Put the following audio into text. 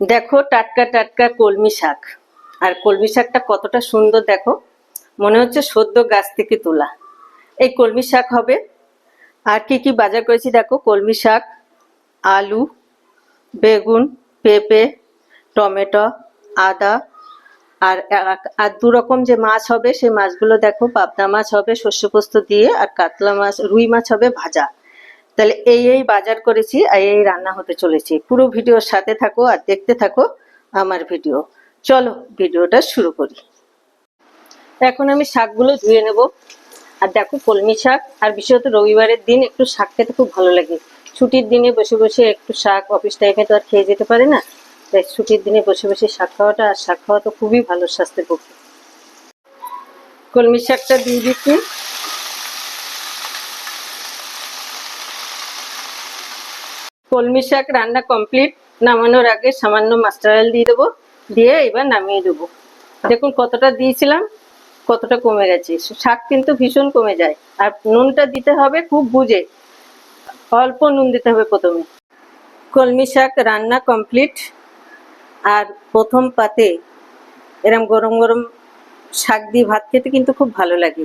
দেখো টাটকা টাটকা কলমি শাক। আর কলমি শাকটা কতটা সুন্দর দেখো, মনে হচ্ছে সদ্য গাছ থেকে তোলা। এই কলমি শাক হবে। আর কি কি বাজার করেছি দেখো, কলমি শাক, আলু, বেগুন, পেঁপে, টমেটো, আদা, আর আর দু রকম যে মাছ হবে সেই মাছগুলো দেখো, পাবদা মাছ হবে সর্ষে পোস্ত দিয়ে, আর কাতলা মাছ রুই মাছ হবে ভাজা। তাহলে এই বাজার করেছি আর এই রান্না হতে চলেছে। পুরো ভিডিওর সাথে থাকো আর দেখতে থাকো আমার ভিডিও। চলো ভিডিওটা শুরু করি। এখন আমি শাকগুলো ধুয়ে নেব। আর দেখো কলমি শাক, আর বিশেষত রবিবারের দিন একটু শাক খেতে খুব ভালো লাগে। ছুটির দিনে বসে বসে একটু শাক, অফিস টাইমে তো আর খেয়ে যেতে পারে না, তাই ছুটির দিনে বসে বসে শাক খাওয়াটা, আর শাক খাওয়া তো খুবই ভালো স্বাস্থ্যের পক্ষে। কলমি শাকটা দিয়ে দিচ্ছি। কলমি শাক রান্না কমপ্লিট। নামানোর আগে সামান্য মাস্টার অয়েল দিয়ে দেবো, দিয়ে এবার নামিয়ে দেবো। দেখুন কতটা দিয়েছিলাম, কতটা কমে গেছে। শাক কিন্তু ভীষণ কমে যায়। আর নুনটা দিতে হবে খুব বুঝে, অল্প নুন দিতে হবে প্রথমে। কলমি শাক রান্না কমপ্লিট। আর প্রথম পাতে এরম গরম গরম শাক দিয়ে ভাত খেতে কিন্তু খুব ভালো লাগে।